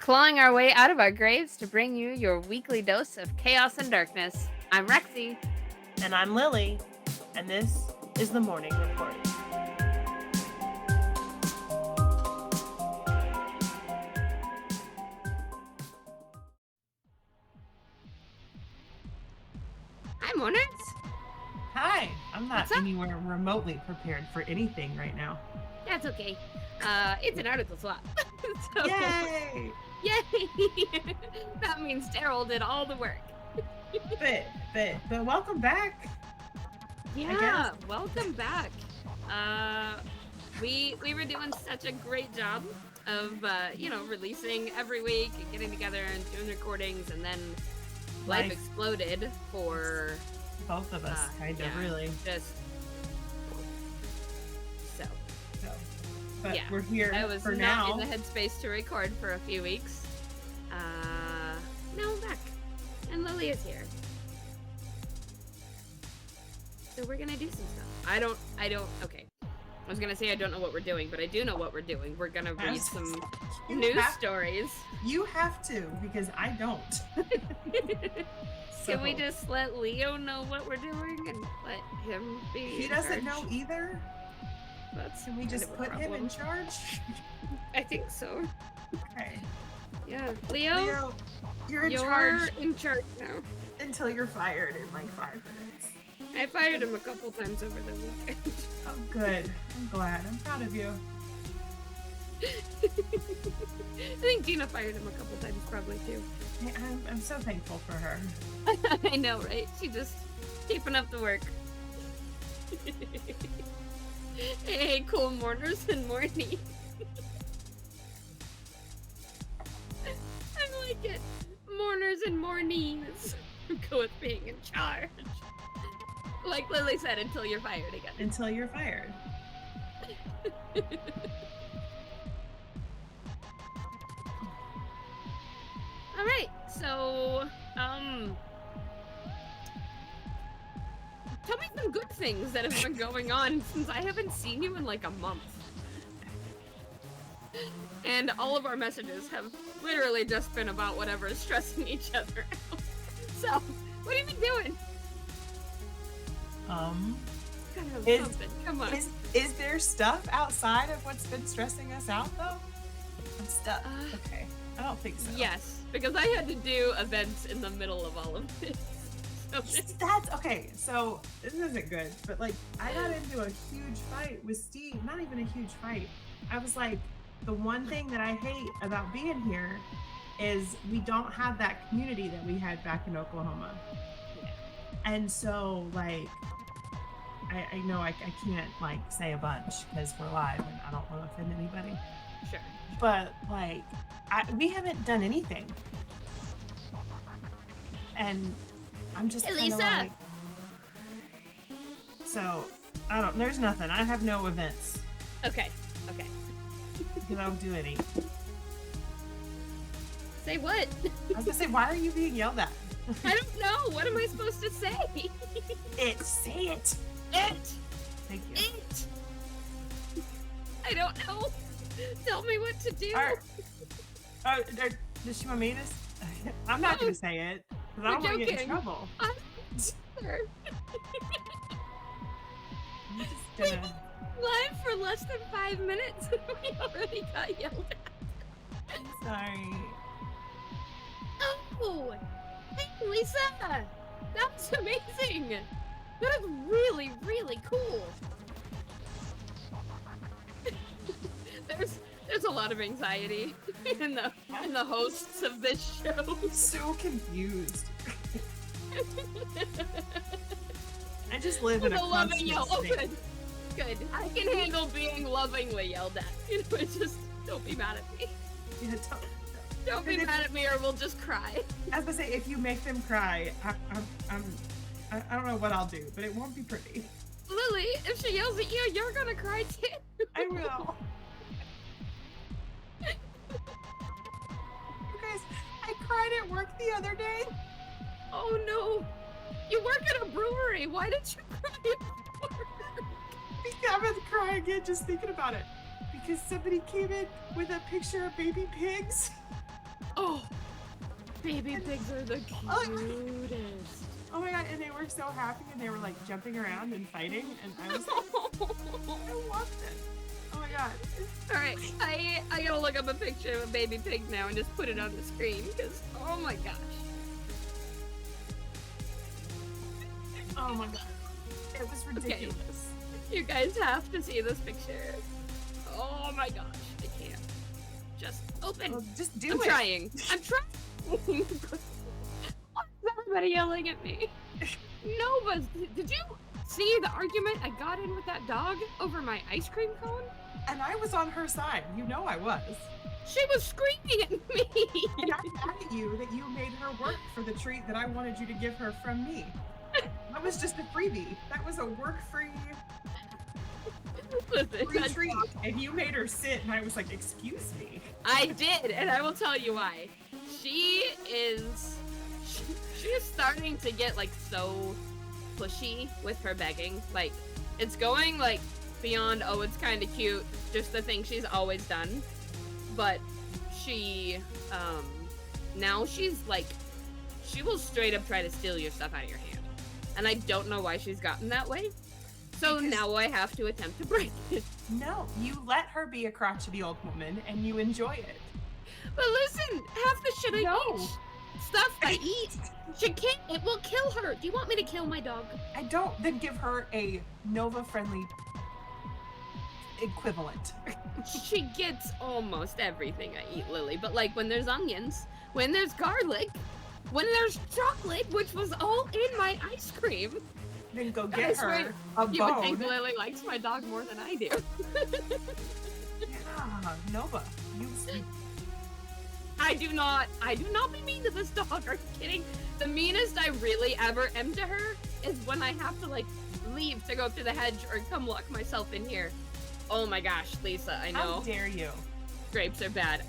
clawing our way out of our graves to bring you your weekly dose of chaos and darkness. I'm Rexy. And I'm Lily, and this is the Morning Report. Hi, Monarchs. Hi, I'm not What's up? anywhere remotely prepared for anything right now. That's okay. It's an article swap. So, Yay! yay! That means Daryl did all the work. But welcome back. Yeah, welcome back. We were doing such a great job of releasing every week and getting together and doing recordings, and then life exploded for both of us, really. Just so. But yeah, we're here I was for not now. in the headspace to record for a few weeks. Now I'm back, and Lily is here. So we're gonna do some stuff. I don't. Okay. I was gonna say I don't know what we're doing, but I do know what we're doing. We're gonna read some news stories. You have to, because I don't. Can we just let Leo know what we're doing and let him be? He doesn't know either. Can we just put him in charge? I think so. Okay. Yeah, Leo, you're in charge now. Until you're fired in like 5 minutes. I fired him a couple times over the weekend. Oh, good. I'm glad. I'm proud of you. I think Gina fired him a couple times probably too. I'm so thankful for her. I know, right? She just keeping up the work. Hey, cool mourners and morning. I like it. Mourners and mornings. Go with being in charge. Like Lily said, until you're fired again. Until you're fired. All right, so tell me some good things that have been going on since I haven't seen you in like a month. And all of our messages have literally just been about whatever is stressing each other out. So, what have you been doing? Come on. Is there stuff outside of what's been stressing us out though? Stuff. Okay. I don't think so. Yes, because I had to do events in the middle of all of this. So that's okay. So this isn't good, but like I got into a huge fight with Steve. Not even a huge fight. I was like, the one thing that I hate about being here is we don't have that community that we had back in Oklahoma. Yeah. And so like I know I can't like say a bunch because we're live and I don't want to offend anybody. Sure. But like we haven't done anything. And I'm just Lisa. like, so there's nothing. I have no events. Okay. Because I don't do any. Say what? I was gonna say, why are you being yelled at? I don't know. What am I supposed to say? Say it. It. Thank you. It. I don't know. Tell me what to do. Does she want me to? I'm not gonna say it because I don't want to get in trouble. I'm sure. I'm just gonna. Live for less than 5 minutes. We already got yelled at. I'm sorry. Oh, hey Lisa, that was amazing. That was really, really cool. There's a lot of anxiety in the hosts of this show. I'm so confused. I just live in a constant state. Good. I can handle being lovingly yelled at. It's just don't be mad at me. Yeah, don't be mad at me, or we'll just cry. I was gonna say, if you make them cry, I don't know what I'll do, but it won't be pretty. Lily, if she yells at you, you're gonna cry too. I will. You guys, I cried at work the other day. Oh no. You work at a brewery. Why did you cry at work? I'm gonna cry again just thinking about it. Because somebody came in with a picture of baby pigs. Oh, baby And- pigs are the Oh, cutest. Oh my god, and they were so happy and they were like jumping around and fighting and I was like, I loved it. Oh my god. All right, I gotta look up a picture of a baby pig now and just put it on the screen because oh my gosh. Oh my god. It was ridiculous. You guys have to see this picture. Oh my gosh, I can't. Just open. Well, just do I'm it. trying. I'm trying. Why is everybody yelling at me? Nova, did you see the argument I got in with that dog over my ice cream cone? And I was on her side. You know I was. She was screaming at me. And I'm mad at you that you made her work for the treat that I wanted you to give her from me. That was just a freebie. That was a work-free Listen, free treat. And you made her sit and I was like, excuse me. I did, and I will tell you why. She's starting to get like so pushy with her begging. Like it's going like beyond, oh, it's kind of cute, just the thing she's always done. But she now she's like, she will straight up try to steal your stuff out of your hand. And I don't know why she's gotten that way. So Because- now I have to attempt to break it. No, you let her be a crotchety old woman and you enjoy it. But listen, half the shit I No. eat, stuff I eat, she can't, it will kill her. Do you want me to kill my dog? I don't then give her a Nova-friendly equivalent. She gets almost everything I eat, Lily. But like when there's onions, when there's garlic, when there's chocolate, which was all in my ice cream. Then go I get swear, her a You would think bone. Lily likes my dog more than I do. Yeah, Nova, you I do not be mean to this dog. Are you kidding? The meanest I really ever am to her is when I have to like leave to go up to the hedge or come lock myself in here. Oh my gosh, Lisa, I How know. dare you? Grapes are bad.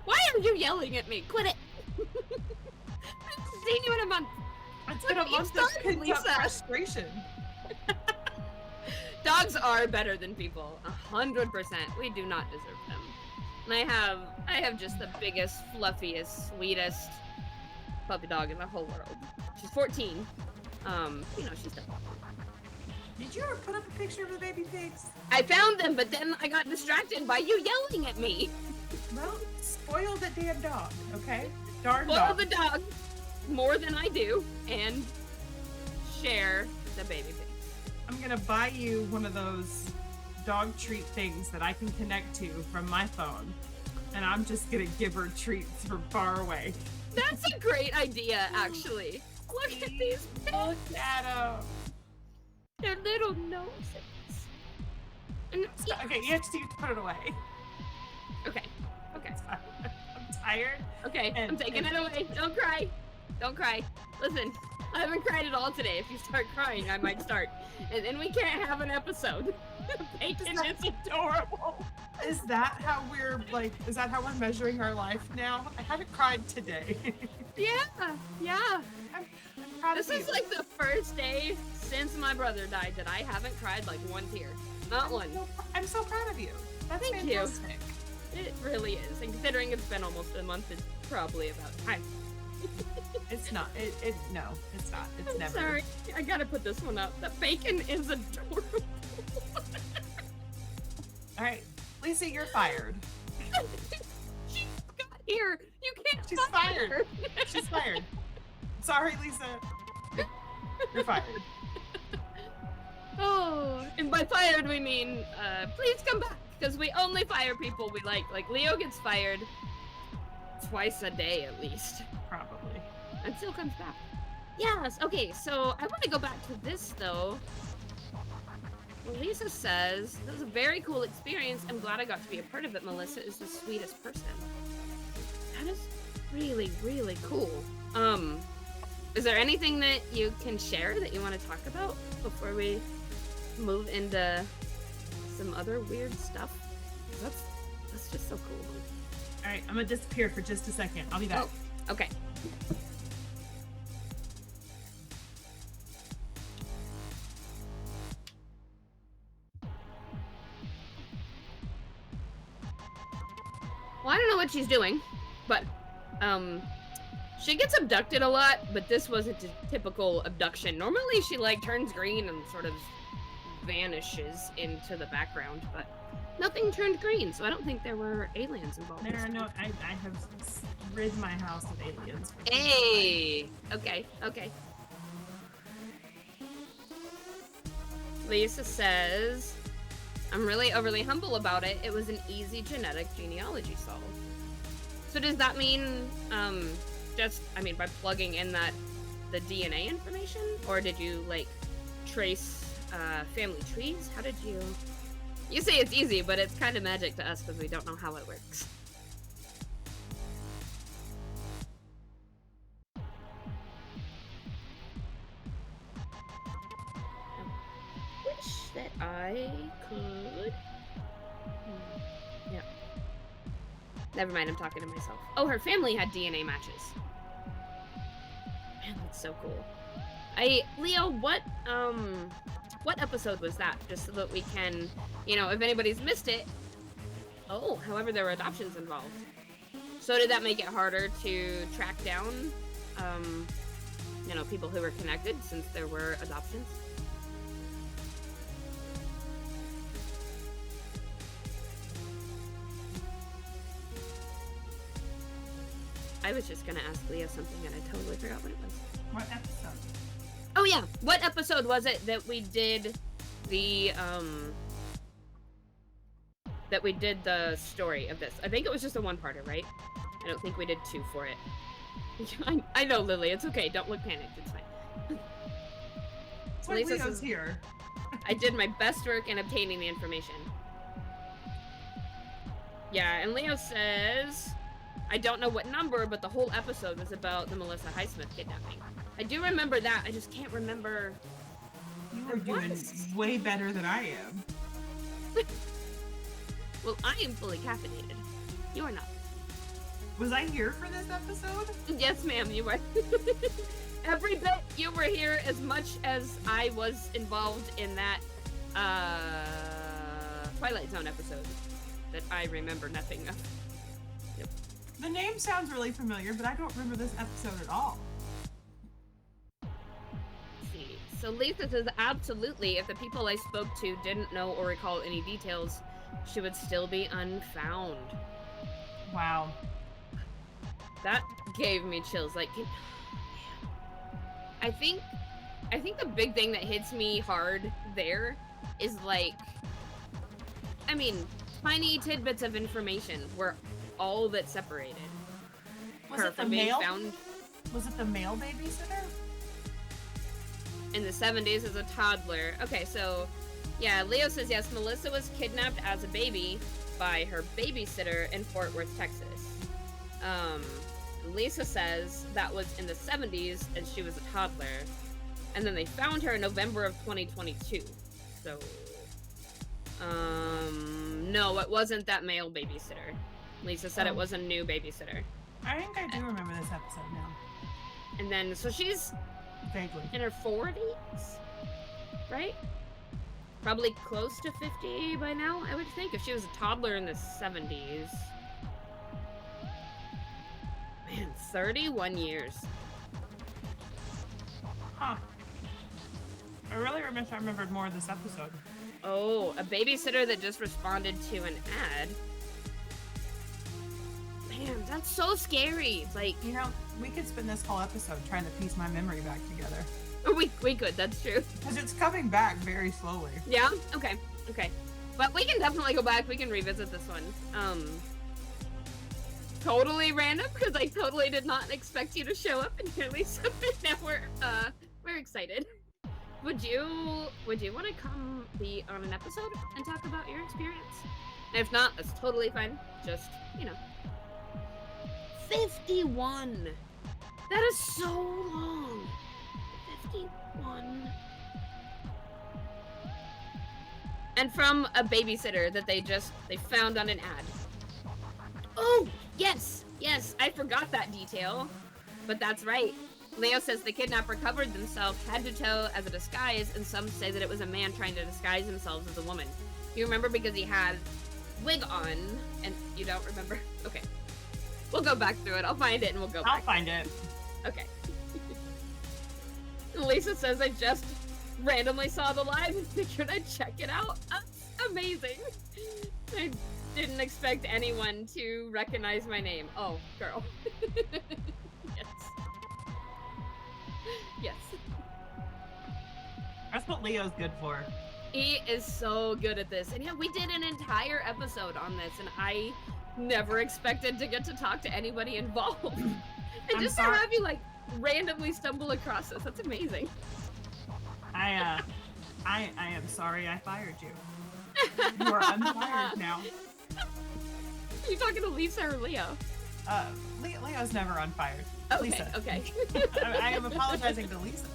Why are you yelling at me? Quit it. I haven't seen you in a month. It's Look been a what you month of started, pent up Lisa. frustration. Dogs are better than people. 100%. We do not deserve them. And I have just the biggest, fluffiest, sweetest puppy dog in the whole world. She's 14. You know, she's done. Did you ever put up a picture of the baby pigs? I found them, but then I got distracted by you yelling at me. Well, spoil the damn dog, okay? Darn Spoil dog. the dog more than I do, and share the baby pigs. I'm gonna buy you one of those dog treat things that I can connect to from my phone, and I'm just gonna give her treats from far away. That's a great idea, actually. Look at these Look pigs. at 'em. Their little noses. And Okay, you have to put it away. okay, okay, I'm tired. okay. I'm And- taking it away. Don't cry. Don't cry. Listen, I haven't cried at all today. If you start crying, I might start. And then we can't have an episode. Bacon is adorable. Is that how we're like? Is that how we're measuring our life now? I haven't cried today. Yeah. I'm proud This of is you. like the first day since my brother died that I haven't cried like one tear. Not one. I'm so proud of you. That's Thank you. fantastic. It really is. And considering it's been almost a month, it's probably about time. It's not. No, it's not. It's I'm never. sorry. I gotta put this one up. The bacon is adorable. All right, Lisa, you're fired. She got here. You can't. She's fire fired. her. She's fired. Sorry, Lisa. You're fired. Oh, and by fired we mean, please come back, because we only fire people we like. Like Leo gets fired twice a day at least. Probably. And still comes back. Yes, okay, so I want to go back to this though. Well, Lisa says, this was a very cool experience. I'm glad I got to be a part of it. Melissa is the sweetest person. That is really, really cool. Is there anything that you can share that you want to talk about before we move into some other weird stuff? That's just so cool. All right, I'm gonna disappear for just a second. I'll be back. Oh, okay. Well, I don't know what she's doing, but she gets abducted a lot, but this wasn't a typical abduction. Normally she like turns green and sort of vanishes into the background, but nothing turned green, so I don't think there were aliens involved. There are no. I have rid my house of aliens. Hey! Okay, okay. Lisa says, I'm really overly humble about it. It was an easy genetic genealogy solve. So does that mean, by plugging in the DNA information? Or did you, like, trace family trees? How did you... You say it's easy, but it's kind of magic to us because we don't know how it works. I wish that I could... Yeah. Never mind, I'm talking to myself. Oh, her family had DNA matches. Man, that's so cool. Leo, what episode was that? Just so that we can, if anybody's missed it. Oh, however, there were adoptions involved. So did that make it harder to track down, people who were connected since there were adoptions? I was just gonna ask Leah something and I totally forgot what it was. What episode? Oh yeah, what episode was it that we did the story of this? I think it was just a one-parter, right? I don't think we did two for it. I know, Lily, it's okay. Don't look panicked. It's fine. So Leo's here. I did my best work in obtaining the information. Yeah, and Leo says, I don't know what number, but the whole episode was about the Melissa Highsmith kidnapping. I do remember that. I just can't remember. You were doing way better than I am. Well, I am fully caffeinated. You are not. Was I here for this episode? Yes, ma'am, you were. Every bit you were here, as much as I was involved in that Twilight Zone episode that I remember nothing of. Yep. The name sounds really familiar, but I don't remember this episode at all. So Lisa says, absolutely, if the people I spoke to didn't know or recall any details, she would still be unfound. Wow. That gave me chills. Like, I think the big thing that hits me hard there is like, tiny tidbits of information were all that separated her from being found. Was it the male babysitter? In the 70s as a toddler. Okay, so yeah, Leo says yes, Melissa was kidnapped as a baby by her babysitter in Fort Worth, Texas. Lisa says that was in the 70s and she was a toddler. And then they found her in November of 2022. So, no, it wasn't that male babysitter. Lisa said it was a new babysitter. I think I do remember this episode now. And then, so she's vaguely in her 40s, right? Probably close to 50 by now, I would think, if she was a toddler in the 70s. Man, 31 years. Huh. I really wish I remembered more of this episode. Oh, a babysitter that just responded to an ad. Man, that's so scary. Like, we could spend this whole episode trying to piece my memory back together. We could, that's true. Because it's coming back very slowly. Yeah? Okay. But we can definitely go back. We can revisit this one. Totally random, because I totally did not expect you to show up and hear Lisa. Now we're excited. Would you want to come be on an episode and talk about your experience? And if not, that's totally fine. Just, 51. That is so long. 51. And from a babysitter that they found on an ad. Oh, yes, I forgot that detail. But that's right. Leo says the kidnapper covered themselves head to toe as a disguise, and some say that it was a man trying to disguise himself as a woman. You remember because he had wig on, and you don't remember? Okay. We'll go back through it. I'll find it and we'll go I'll back. find it. Okay. Lisa says, I just randomly saw the live and figured I'd check it out. Amazing. I didn't expect anyone to recognize my name. Oh, girl. Yes. Yes. That's what Leo's good for. He is so good at this. And yeah, we did an entire episode on this, and I never expected to get to talk to anybody involved. And just to have you, like, randomly stumble across this, that's amazing. I am sorry I fired you. You are unfired now. Are you talking to Lisa or Leo? Leo's never unfired. Okay, Lisa. okay. I am apologizing to Lisa.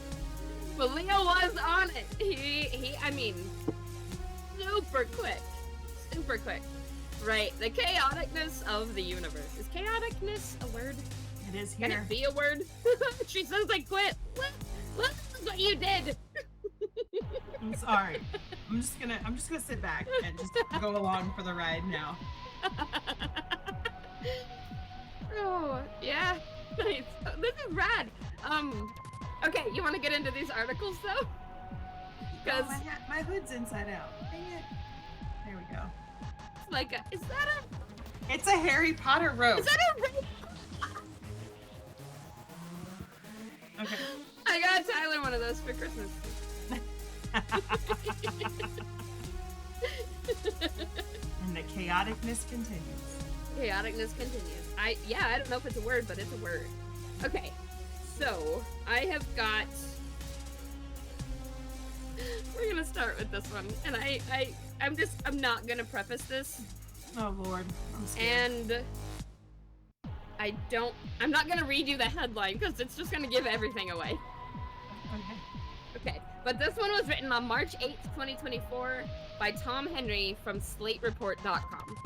But Leo was on it. I mean, super quick. Super quick. Right, the chaoticness of the universe. Is chaoticness a word? It is Can here. it be a word? She says I quit. What is what you did? I'm sorry. I'm just gonna sit back and just go along for the ride now. Oh, yeah. Nice. This is rad. Okay, you want to get into these articles though? Because my hood's inside out. Dang it. There we go. it's like, is that It's a Harry Potter rope. a? Okay. I got Tyler one of those for Christmas. And the chaoticness continues. Chaoticness continues. I don't know if it's a word, but it's a word. Okay, so I have got. We're gonna start with this one, and I'm not gonna preface this, Oh Lord, I'm scared. and I'm not gonna read you the headline because it's just gonna give everything away. Okay. Okay, but this one was written on March 8th, 2024 by Tom Henry from SlateReport.com.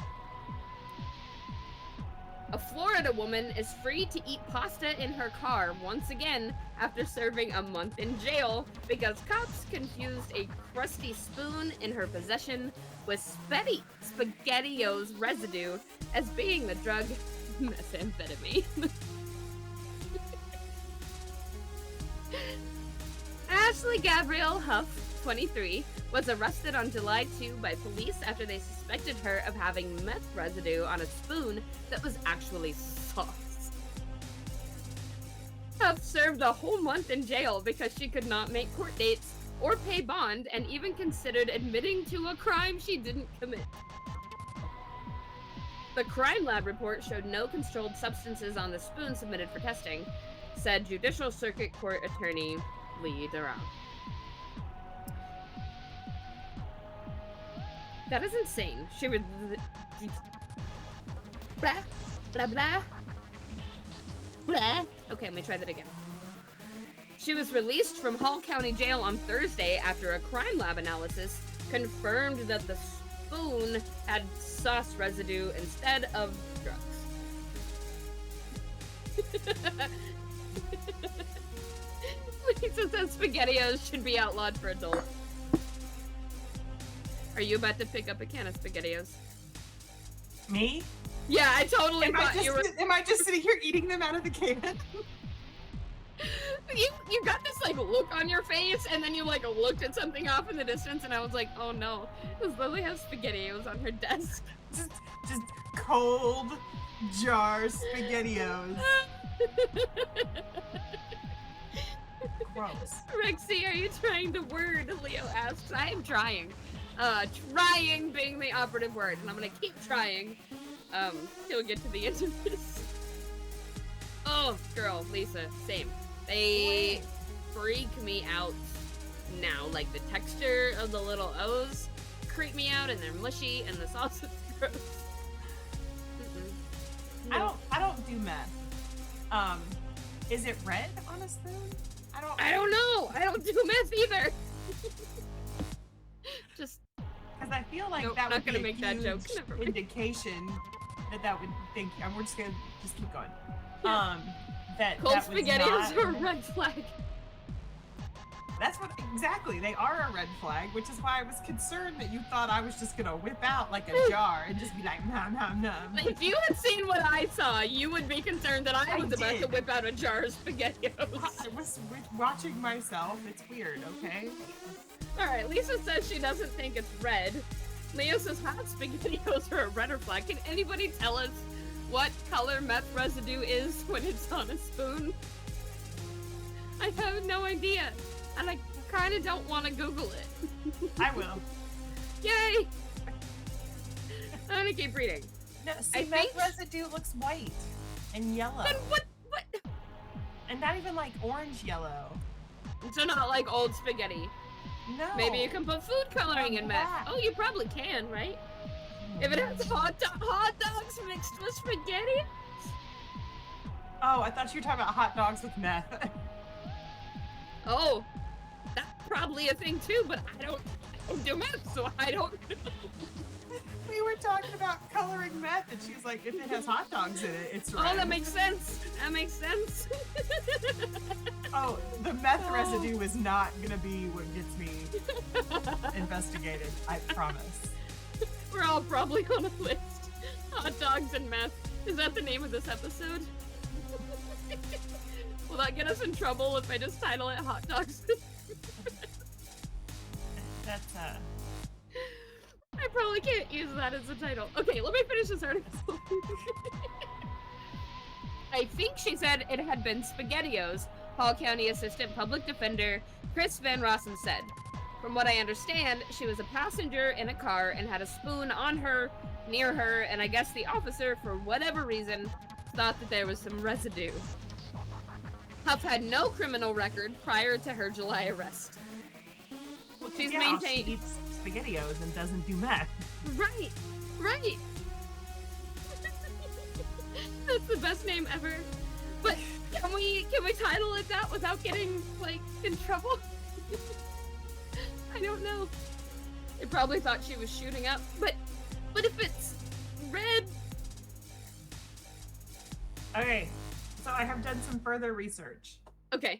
A Florida woman is free to eat pasta in her car once again after serving a month in jail because cops confused a crusty spoon in her possession with SpaghettiOs residue as being the drug methamphetamine. Ashley Gabrielle Huff, 23, was arrested on July 2 by police after they suspected her of having meth residue on a spoon that was actually sauce. Huff served a whole month in jail because she could not make court dates or pay bond and even considered admitting to a crime she didn't commit. The crime lab report showed no controlled substances on the spoon submitted for testing, said Judicial Circuit Court Attorney Lee Durant. That is insane. She would blah blah blah blah. Okay, let me try that again. She was released from Hall County Jail on Thursday after a crime lab analysis confirmed that the spoon had sauce residue instead of drugs. Lisa says SpaghettiOs should be outlawed for adults. Are you about to pick up a can of SpaghettiOs? Me? Yeah, I totally thought you were. Am I just sitting here eating them out of the can? You got this like look on your face, and then you like looked at something off in the distance, and I was like, oh no, does Lily have SpaghettiOs on her desk? Just cold jar SpaghettiOs. Gross. Rexy, are you trying the word? Leo asks. I am trying. Trying being the operative word, and I'm gonna keep trying. Till we get to the end of this. Oh, girl, Lisa, same. They freak me out now. Like the texture of the little O's creep me out, and they're mushy, and the sauce is gross. No. I don't do meth. Is it red on a spoon? I don't know. I don't do meth either. Just because I feel like nope, that not would gonna be make a that joke. huge Never mind. indication that would think. And we're just gonna keep going. Yeah. That Cold that was SpaghettiOs not- are a red flag. That's what exactly. They are a red flag, which is why I was concerned that you thought I was just gonna whip out like a jar and just be like, nom nom nom. If you had seen what I saw, you would be concerned that I was about to did. whip out a jar of SpaghettiOs. I was watching myself. It's weird, okay? Alright, Lisa says she doesn't think it's red. Leo says hot SpaghettiOs are a red or black. Can anybody tell us what color meth residue is when it's on a spoon? I have no idea. And I kind of don't want to Google it. I will. Yay! I'm gonna keep reading. No, see, I meth think- residue looks white and yellow. Then what? And not even like orange yellow. So not like old spaghetti. No. Maybe you can put food coloring in meth. Black. Oh, you probably can, right? If it has hot dogs mixed with spaghetti? Oh, I thought you were talking about hot dogs with meth. Oh, that's probably a thing too, but I don't do meth, so I don't know. We were talking about coloring meth, and she's like, if it has hot dogs in it, it's red. Oh, that makes sense. That makes sense. Oh, the meth residue is not gonna be what gets me investigated. I promise. We're all probably on a list. Hot dogs and meth. Is that the name of this episode? Will that get us in trouble if I just title it Hot Dogs? That's I probably can't use that as a title. Okay, let me finish this article. I think she said it had been SpaghettiOs, Hall County Assistant Public Defender Chris Van Rossen said. From what I understand, she was a passenger in a car and had a spoon on her, near her, and I guess the officer, for whatever reason, thought that there was some residue. Huff had no criminal record prior to her July arrest. She's maintained. She eats SpaghettiOs and doesn't do meth. Right, right. That's the best name ever. But can we title it that without getting like in trouble? I don't know. They probably thought she was shooting up, but if it's red. Okay, so I have done some further research. Okay.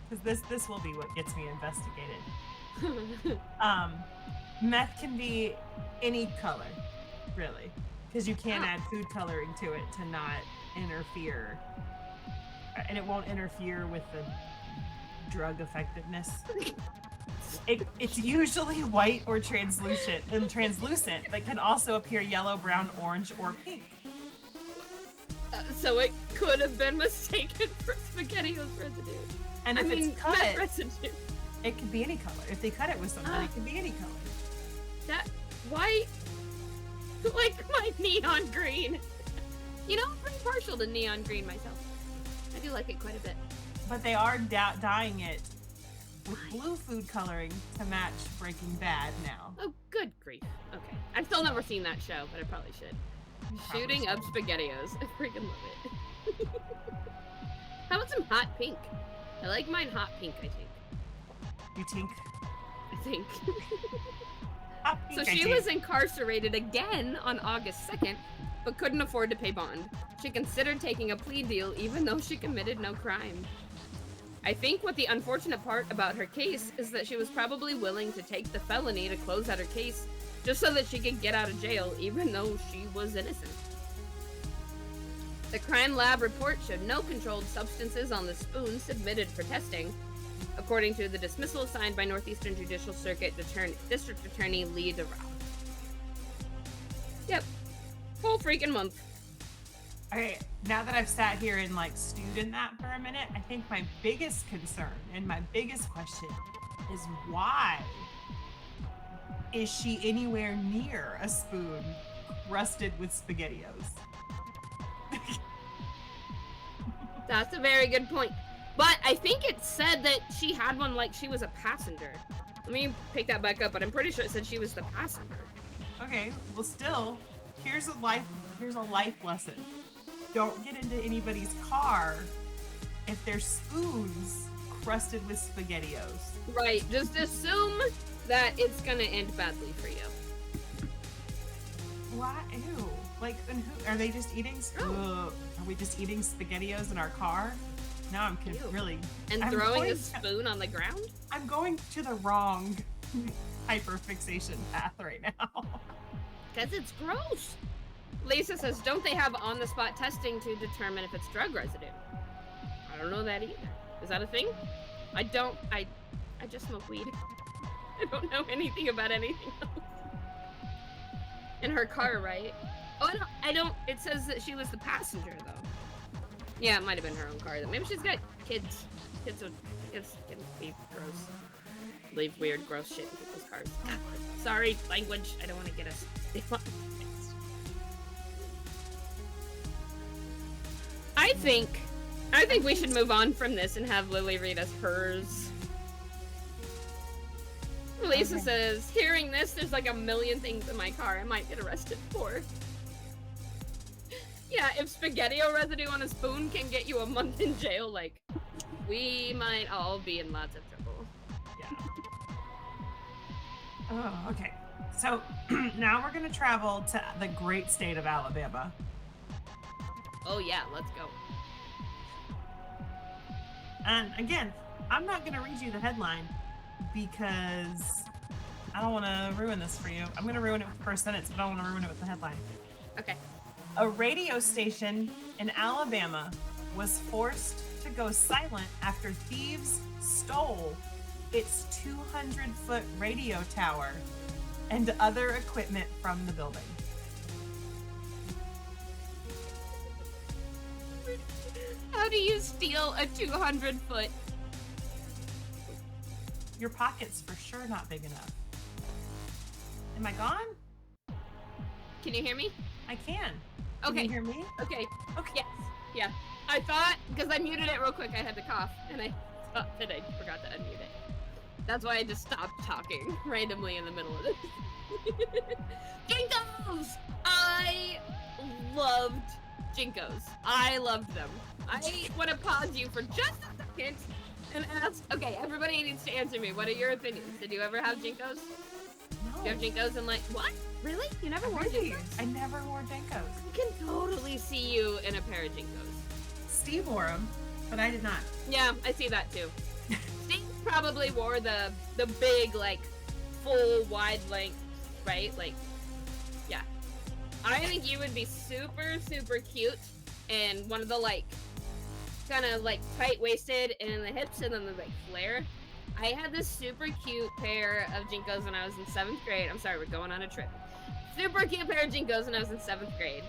Because this will be what gets me investigated. Meth can be any color, really. Because you can add food coloring to it to not interfere. And it won't interfere with the drug effectiveness. It's usually white or translucent, but can also appear yellow, brown, orange, or pink. So it could have been mistaken for SpaghettiOs residue. And if it's meth cut, residue. it could be any color. If they cut it with something, it could be any color. That white, like my neon green. You know, I'm pretty partial to neon green myself. I do like it quite a bit. But they are dyeing it with blue food coloring to match Breaking Bad now. Oh, good grief. Okay. I've still never seen that show, but I probably should. Probably Shooting up should. SpaghettiOs. I freaking love it. How about some hot pink? I like mine hot pink, I think. You think? I think. Ah, So okay, she Jane. was incarcerated again on August 2nd, but couldn't afford to pay bond. She considered taking a plea deal even though she committed no crime. I think what the unfortunate part about her case is that she was probably willing to take the felony to close out her case just so that she could get out of jail even though she was innocent. The crime lab report showed no controlled substances on the spoon submitted for testing, according to the dismissal signed by Northeastern Judicial Circuit District Attorney Lee DeRoth. Yep. Whole freaking month. Okay, now that I've sat here and like stewed in that for a minute, I think my biggest concern and my biggest question is why is she anywhere near a spoon crusted with SpaghettiOs? That's a very good point. But I think it said that she had one like she was a passenger. Let me pick that back up, but I'm pretty sure it said she was the passenger. Okay, well still, here's a life lesson. Don't get into anybody's car if there's spoons crusted with SpaghettiOs. Right, just assume that it's gonna end badly for you. Why? Ew. Like, and who are they just eating? Oh. Are we just eating SpaghettiOs in our car? Now I'm Ew. really. And I'm throwing going a spoon on the ground? I'm going to the wrong hyperfixation path right now. Because it's gross. Lisa says, don't they have on-the-spot testing to determine if it's drug residue? I don't know that either. Is that a thing? I just smoke weed. I don't know anything about anything else. In her car, right? Oh, I don't, it says that she was the passenger, though. Yeah, it might have been her own car. Maybe she's got kids. Kids can be gross. Leave weird, gross shit in people's cars. Sorry, language. I don't want to get us. I think we should move on from this and have Lily read us hers. Lisa says, hearing this, there's like a million things in my car I might get arrested for. Yeah, if spaghetti-o residue on a spoon can get you a month in jail, like, we might all be in lots of trouble. Yeah. Oh, okay. So now we're gonna travel to the great state of Alabama. Oh yeah, let's go. And again, I'm not gonna read you the headline because I don't want to ruin this for you. I'm gonna ruin it with the first sentence, but I don't want to ruin it with the headline. Okay. A radio station in Alabama was forced to go silent after thieves stole its 200-foot radio tower and other equipment from the building. How do you steal a 200-foot? Your pocket's for sure not big enough. Am I gone? Can you hear me? I can. Okay. Can you hear me? Okay. Okay. Yes. Yeah. I thought, because I muted it real quick, I had to cough, and I thought that I forgot to unmute it. That's why I just stopped talking randomly in the middle of this. Jinkos! I loved Jinkos. I loved them. I want to pause you for just a second and ask, okay, everybody needs to answer me. What are your opinions? Did you ever have Jinkos? No. Do you have Jinkos and like, what? Really? You never wore Really? Jinkos? I never wore Jinkos. I can totally see you in a pair of Jinkos. Steve wore them, but I did not. Yeah, I see that too. Steve probably wore the big, like, full wide length, right? Like, yeah. I think you would be super, super cute and one of the, like, kind of, like, tight-waisted and in the hips and then the, like, flare. I had this super cute pair of Jinkos when I was in 7th grade. I'm sorry, we're going on a trip. Super cute pair of Jinkos when I was in 7th grade.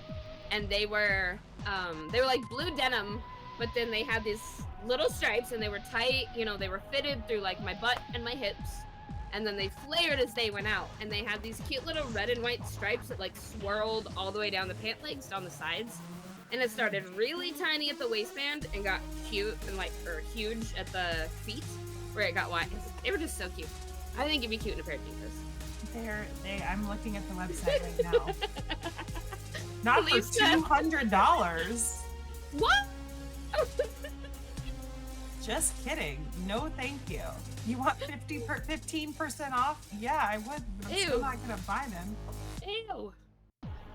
And they were like blue denim, but then they had these little stripes and they were tight, you know, they were fitted through like my butt and my hips. And then they flared as they went out. And they had these cute little red and white stripes that like swirled all the way down the pant legs, down the sides. And it started really tiny at the waistband and got cute and like, or huge at the feet where it got wide. They were just so cute. I think it'd be cute in a pair of Jinkos. I'm looking at the website right now. Not for Lisa. $200. What? Just kidding. No, thank you. You want 15% off? Yeah, I would, but I'm still Ew. not gonna buy them. Ew.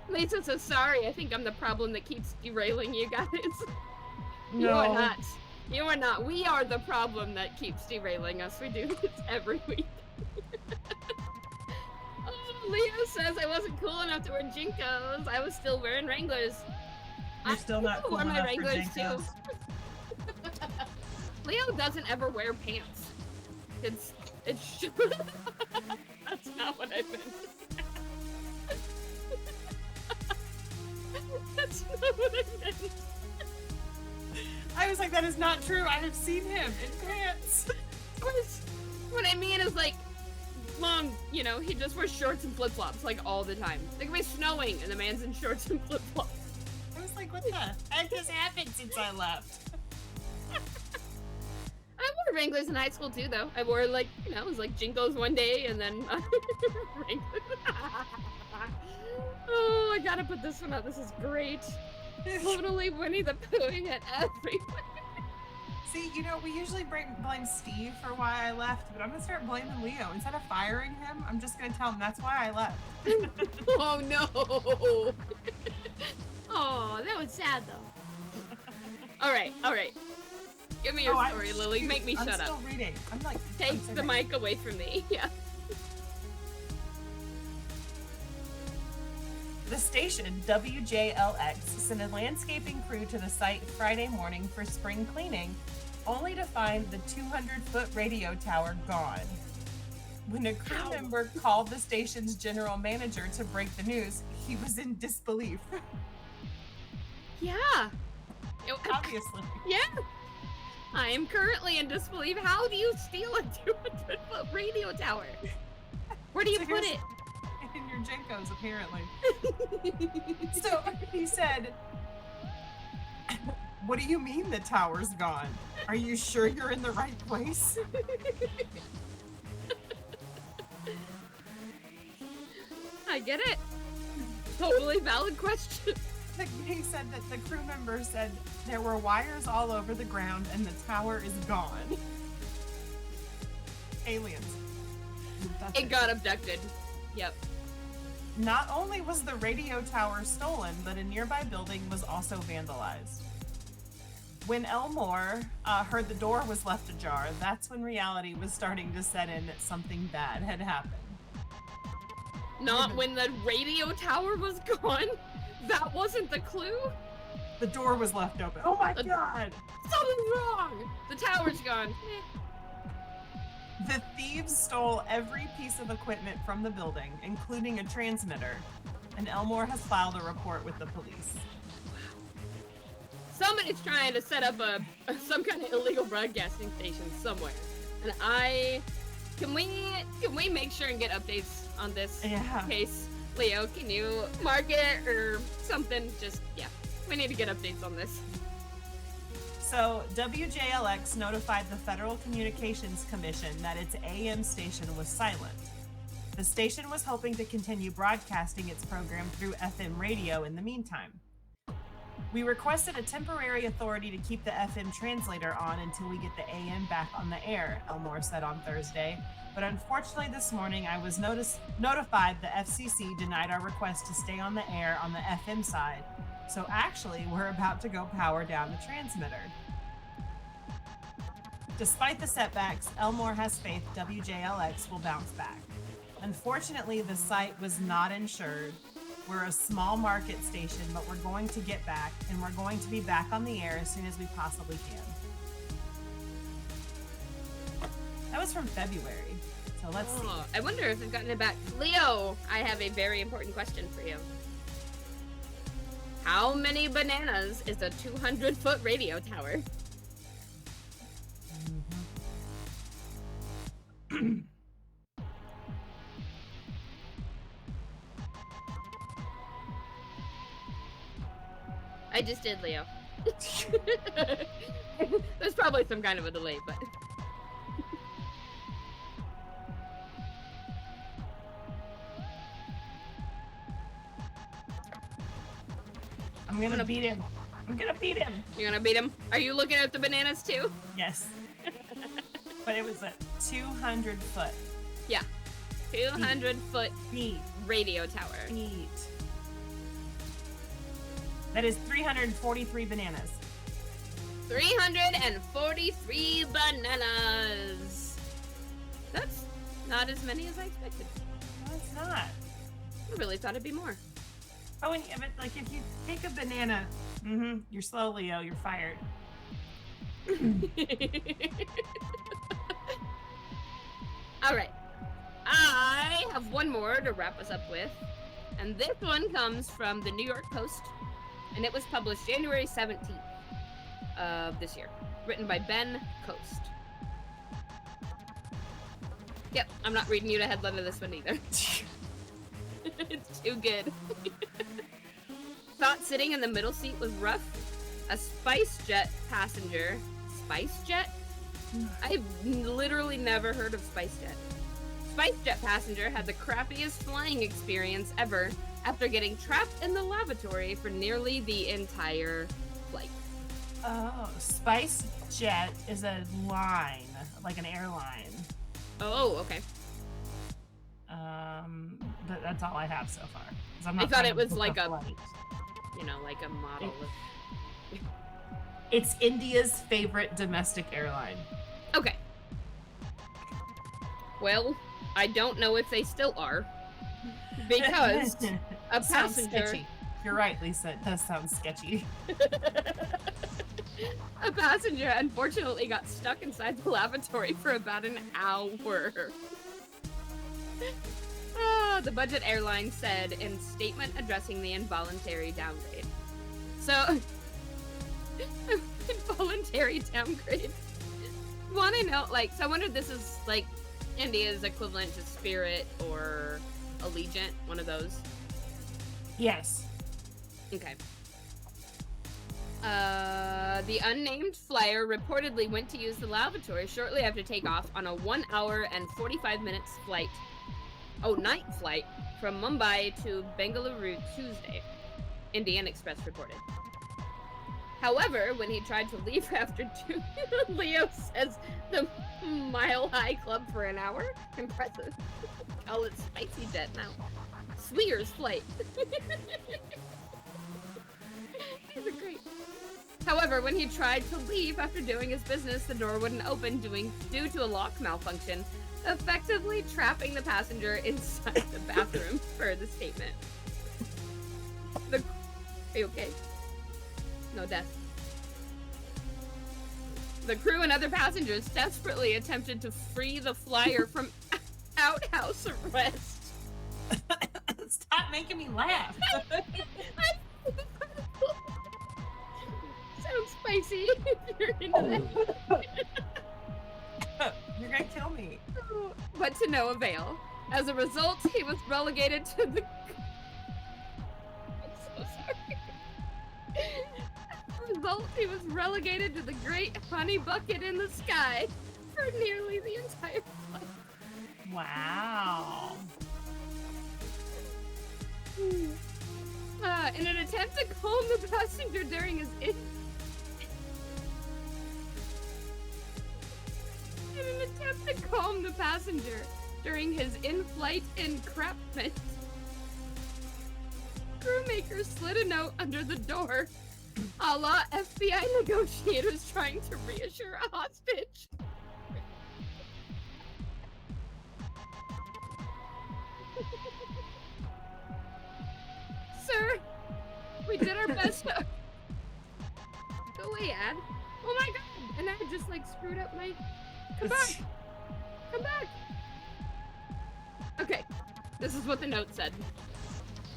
Lisa says, sorry, I think I'm the problem that keeps derailing you guys. You are not. You are not. We are the problem that keeps derailing us. We do this every week. Oh, Leo says I wasn't cool enough to wear Jinkos. I was still wearing Wranglers. You're still not cool wore my enough for Wranglers Jinkos. too. Leo doesn't ever wear pants. It's That's not what I meant. That's not what I meant. I was like, that is not true. I have seen him in pants. What I mean is like long, you know, he just wears shorts and flip-flops like all the time. It could be snowing and the man's in shorts and flip-flops. I was like, what the heck has happened since I left? I wore Wranglers in high school too, though. I wore like, you know, it was like Jinkos one day and then Wranglers. Oh, I gotta put this one up. This is great. Totally Winnie the Poohing it everywhere. See, you know, we usually blame Steve for why I left, but I'm gonna start blaming Leo. Instead of firing him, I'm just gonna tell him that's why I left. Oh no! Oh, that was sad though. All right. Give me your Oh, story, Lily. shoot, Make me I'm shut still up. reading. I'm like, Take I'm the sorry. mic away from me. Yeah. The station, WJLX, sent a landscaping crew to the site Friday morning for spring cleaning, only to find the 200-foot radio tower gone. When a crew Ow. member called the station's general manager to break the news, he was in disbelief. Yeah. Obviously. Yeah. I am currently in disbelief. How do you steal a 200-foot radio tower? Where do you So put here's- it? In your Jenkos, apparently. So he said, "What do you mean the tower's gone? Are you sure you're in the right place?" I get it. Totally valid question. He said that the crew member said there were wires all over the ground and the tower is gone. Aliens. That's It got abducted. Yep. Not only was the radio tower stolen, but a nearby building was also vandalized. When Elmore heard the door was left ajar, that's when reality was starting to set in that something bad had happened. Not when the radio tower was gone? That wasn't the clue? The door was left open. Oh my The- god! Something's wrong! The tower's gone. The thieves stole every piece of equipment from the building, including a transmitter, and Elmore has filed a report with the police. Somebody's trying to set up some kind of illegal broadcasting station somewhere. And can we make sure and get updates on this Yeah. case? Leo, can you mark it or something? Just, yeah, we need to get updates on this. So, WJLX notified the Federal Communications Commission that its AM station was silent. The station was hoping to continue broadcasting its program through FM radio in the meantime. We requested a temporary authority to keep the FM translator on until we get the AM back on the air, Elmore said on Thursday. But unfortunately this morning I was notified the FCC denied our request to stay on the air on the FM side. So actually, we're about to go power down the transmitter. Despite the setbacks, Elmore has faith WJLX will bounce back. Unfortunately, the site was not insured. We're a small market station, but we're going to get back, and we're going to be back on the air as soon as we possibly can. That was from February, so let's see. Oh, I wonder if I've gotten it back. Leo, I have a very important question for you. How many bananas is a 200-foot radio tower? I just did, Leo. There's probably some kind of a delay, but... I'm gonna beat him. I'm gonna beat him. You're gonna beat him? Are you looking at the bananas too? Yes. But it was a 200-foot Yeah. 200-foot feet. radio tower. Feet. That is 343 bananas. 343 bananas. That's not as many as I expected. No, it's not. I really thought it'd be more. Oh, and but like if you take a banana, you're slow, Leo. You're fired. All right. I have one more to wrap us up with. And this one comes from the New York Post. And it was published January 17th of this year. Written by Ben Coast. Yep, I'm not reading you the headline of this one either. It's too good. Thought sitting in the middle seat was rough? A SpiceJet passenger. SpiceJet? I've literally never heard of SpiceJet. SpiceJet passenger had the crappiest flying experience ever after getting trapped in the lavatory for nearly the entire flight. Oh, SpiceJet is a line, like an airline. Oh, okay. But that's all I have so far. 'Cause I'm I not thought trying it to was book like a- flight. You know, like a model of... It's India's favorite domestic airline. Okay. Well, I don't know if they still are. Because a Sounds passenger. sketchy. You're right, Lisa. It does sound sketchy. A passenger unfortunately got stuck inside the lavatory for about an hour. The budget airline said in statement addressing the involuntary downgrade. So, involuntary downgrade. Want to know, like, so I wonder if this is like India's equivalent to Spirit or Allegiant, one of those. Yes. Okay. The unnamed flyer reportedly went to use the lavatory shortly after takeoff on a 1 hour and 45 minutes flight. Night flight from Mumbai to Bengaluru Tuesday, Indian Express reported. However, when he tried to leave after 2, Leo says the Mile High Club for an hour? Impressive. Call it Spicy Jet now. Sweer's flight. These are great. However, when he tried to leave after doing his business, the door wouldn't open due to a lock malfunction, effectively trapping the passenger inside the bathroom, per the statement. Are you okay? No death. The crew and other passengers desperately attempted to free the flyer from outhouse arrest. Stop making me laugh. Sounds spicy if you're into that. You're gonna kill me. But to no avail. As a result, he was relegated to the... I'm so sorry. As a result, he was relegated to the Great Honey Bucket in the sky for nearly the entire flight. Wow. In an attempt to calm the passenger during his in-flight entrapment, crewmaker slid a note under the door, a la FBI negotiators trying to reassure a hostage. Sir, we did our best to... Go away, Ad. Oh my god! And I just like screwed up my... Come back! Come back! Okay, this is what the note said.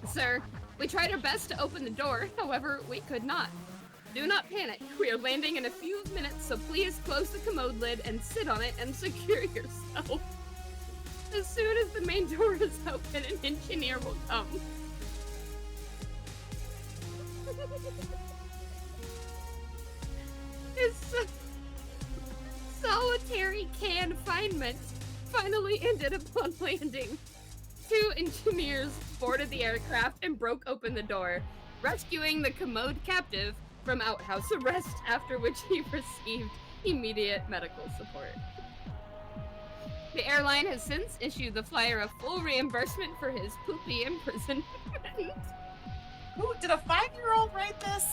Sir, we tried our best to open the door, however, we could not. Do not panic. We are landing in a few minutes, so please close the commode lid and sit on it and secure yourself. As soon as the main door is open, an engineer will come. His solitary confinement finally ended upon landing. 2 engineers boarded the aircraft and broke open the door, rescuing the commode captive from outhouse arrest, after which he received immediate medical support. The airline has since issued the flyer a full reimbursement for his poopy imprisonment. Who did a 5-year-old write this?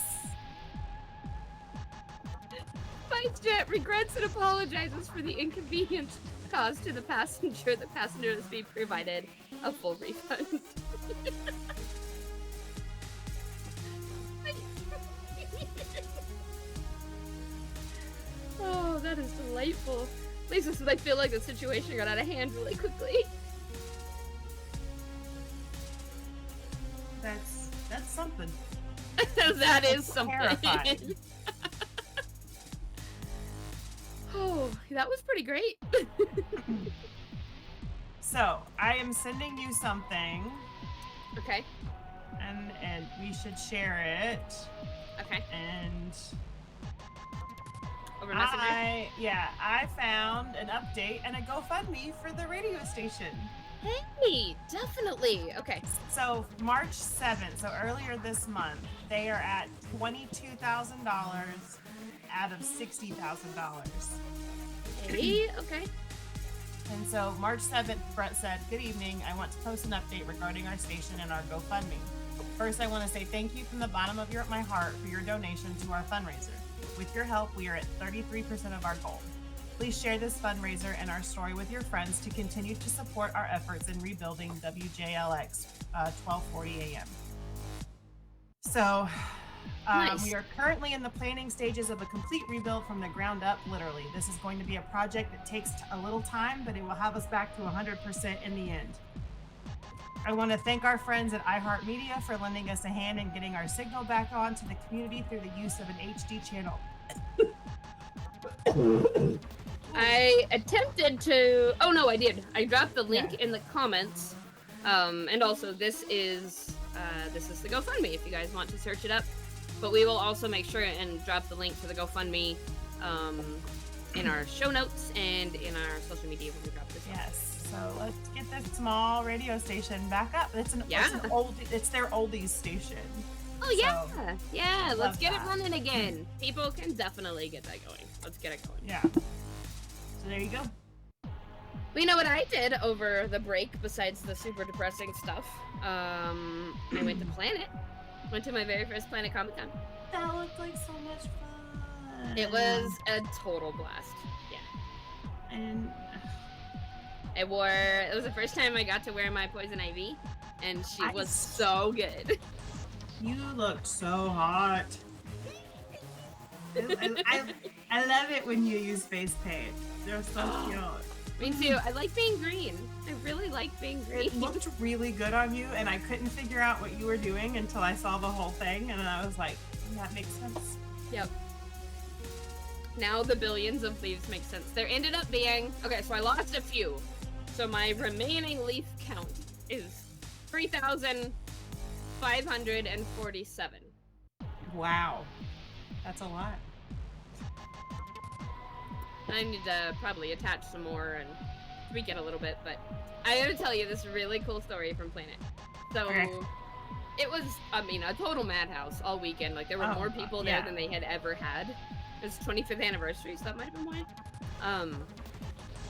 SpiceJet regrets and apologizes for the inconvenience caused to the passenger. The passenger is being provided a full refund. Oh, that is delightful. Lisa says, I feel like the situation got out of hand really quickly. That's something. That is something. Terrifying. Oh, that was pretty great. So, I am sending you something, Okay. and we should share it. Okay. And Over Messenger. I found an update and a GoFundMe for the radio station. Hey, definitely. Okay. So March 7th, so earlier this month, they are at $22,000 out of $60,000. Hey, okay. And so March 7th, Brett said, "Good evening. I want to post an update regarding our station and our GoFundMe. First, I want to say thank you from the bottom of my heart for your donation to our fundraiser. With your help, we are at 33% of our goal. Please share this fundraiser and our story with your friends to continue to support our efforts in rebuilding WJLX 1240 AM. So, Nice. we are currently in the planning stages of a complete rebuild from the ground up, literally. This is going to be a project that takes a little time, but it will have us back to 100% in the end. I want to thank our friends at iHeartMedia for lending us a hand in getting our signal back on to the community through the use of an HD channel. I attempted to. Oh no, I did. I dropped the link in the comments, and also this is the GoFundMe if you guys want to search it up. But we will also make sure and drop the link to the GoFundMe in our show notes and in our social media when we drop this. Yes. So let's get this small radio station back up. It's their oldies station. Oh yeah, yeah. Let's get it that. running again. People can definitely get that going. Let's get it going. Yeah. So there you go. Well, you know what I did over the break besides the super depressing stuff? I went to Planet. Went to my very first Planet Comic Con. That looked like so much fun. It was a total blast. Yeah. And It was the first time I got to wear my Poison Ivy, and she was so good. you looked so hot. I love it when you use face paint. They're so cute. Me too. I like being green. I really like being green. It looked really good on you, and I couldn't figure out what you were doing until I saw the whole thing, and then I was like, that makes sense. Yep. Now the billions of leaves make sense. There ended up being... Okay, so I lost a few. So my remaining leaf count is 3,547. Wow. That's a lot. I need to probably attach some more and tweak it a little bit, but I gotta tell you this really cool story from Planet. So, Okay. It was, I mean, a total madhouse all weekend. Like, there were more people there than they had ever had. It was 25th anniversary, so that might have been why.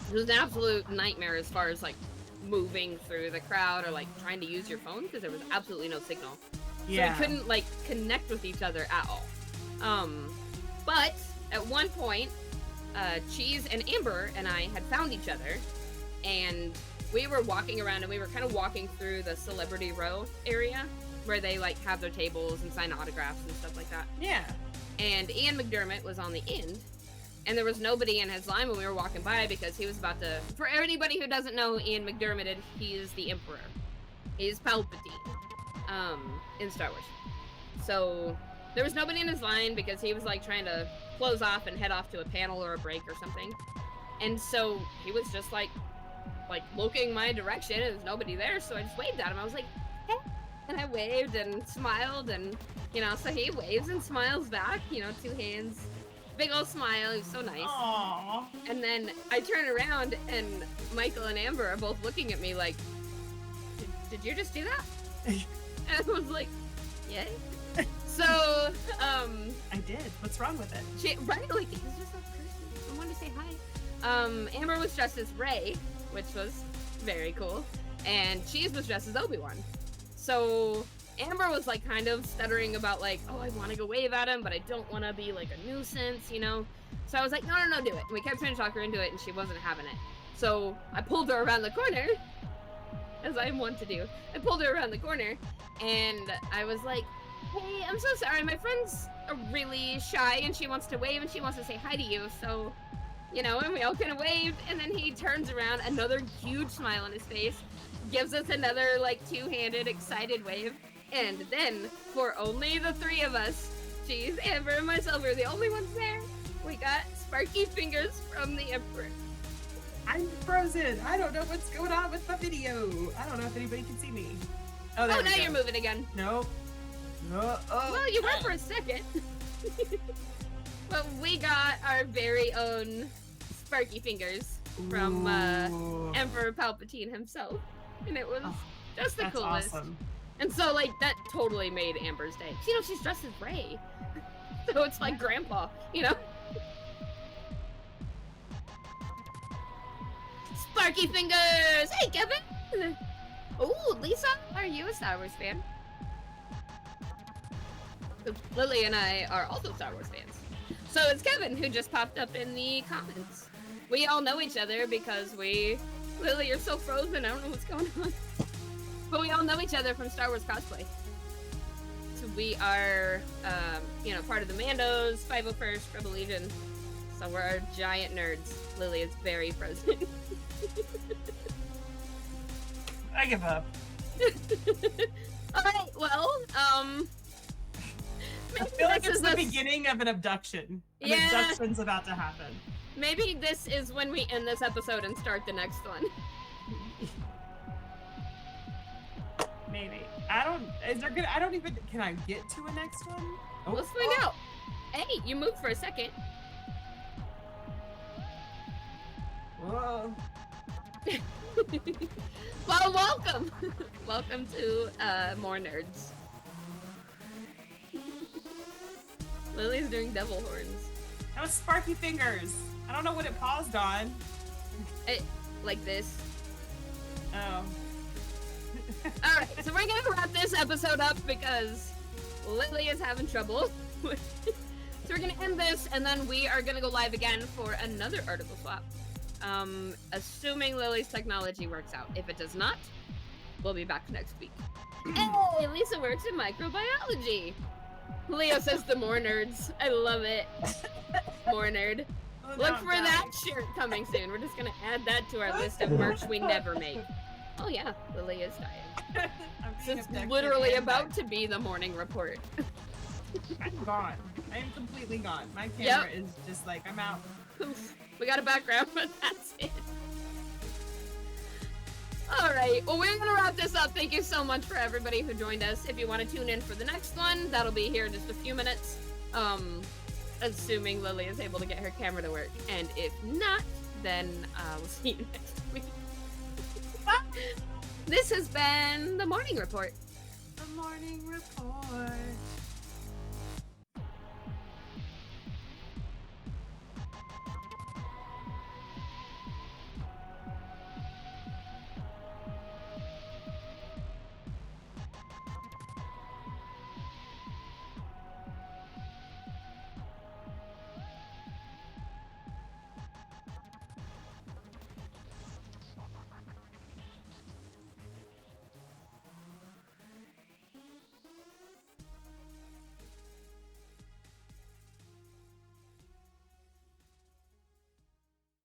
It was an absolute nightmare as far as, like, moving through the crowd or, like, trying to use your phone, because there was absolutely no signal. Yeah. So we couldn't, like, connect with each other at all. But at one point, Cheese and Amber and I had found each other, and we were walking around, and we were kind of walking through the celebrity row area where they like have their tables and sign autographs and stuff like that. Yeah. And Ian McDermott was on the end, and there was nobody in his line when we were walking by because he was about to. For anybody who doesn't know Ian McDermott, he is the Emperor. He's Palpatine, in Star Wars. So there was nobody in his line because he was like trying to close off and head off to a panel or a break or something. And so he was just like looking my direction, and there's nobody there, so I just waved at him. I was like, hey. And I waved and smiled, and so he waves and smiles back, 2 hands, big old smile. He was so nice. Aww. And then I turn around, and Michael and Amber are both looking at me like, did you just do that? And I was like, yay. So, I did. What's wrong with it? Right? Like, it was just a person. I wanted to say hi. Amber was dressed as Rey, which was very cool. And Cheese was dressed as Obi-Wan. So, Amber was, like, kind of stuttering about, like, oh, I want to go wave at him, but I don't want to be, like, a nuisance, So I was like, no, do it. And we kept trying to talk her into it, and she wasn't having it. So, I pulled her around the corner, as I want to do. I pulled her around the corner, and I was like, hey, I'm so sorry, my friend's really shy, and she wants to wave, and she wants to say hi to you, so, and we all kind of waved, and then he turns around, another huge smile on his face, gives us another, like, 2-handed, excited wave, and then, for only the 3 of us, Cheese, Amber, and myself, we were the only ones there, we got Sparky Fingers from the Emperor. I'm frozen. I don't know what's going on with the video. I don't know if anybody can see me. Oh, now you're moving again. No. Well, you were for a second. But we got our very own Sparky Fingers from Emperor Palpatine himself. And it was just the coolest. Awesome. And so, like, that totally made Amber's day. She's dressed as Rey. So it's like Grandpa, Sparky Fingers! Hey, Kevin! Ooh, Lisa, are you a Star Wars fan? Lily and I are also Star Wars fans. So it's Kevin who just popped up in the comments. We all know each other because Lily, you're so frozen. I don't know what's going on. But we all know each other from Star Wars cosplay. So we are, part of the Mandos, 501st, Rebel Legion. So we're giant nerds. Lily is very frozen. I give up. All right, well, I feel like it's the beginning of an abduction. An abduction's about to happen. Maybe this is when we end this episode and start the next one. Maybe. Can I get to a next one? Oh. Let's find out. Hey, you moved for a second. Whoa. Well, welcome. Welcome to more nerds. Lily's doing devil horns. That was Sparky Fingers. I don't know what it paused on. Like this. Oh. Alright, so we're gonna wrap this episode up because Lily is having trouble. So we're gonna end this and then we are gonna go live again for another article swap. Assuming Lily's technology works out. If it does not, we'll be back next week. Hey, Lisa works in microbiology. Leo says the more nerds. I love it. More nerd. Look for that shirt coming soon. We're just gonna add that to our list of merch we never make. Oh yeah, Lily is dying. It's literally about to be the morning report. I'm gone. I am completely gone. My camera is just like, I'm out. Poof. We got a background, but that's it. Alright, well we're gonna wrap this up. Thank you so much for everybody who joined us. If you want to tune in for the next one, that'll be here in just a few minutes. Assuming Lily is able to get her camera to work. And if not, then we'll see you next week. This has been The Morning Report. The Morning Report.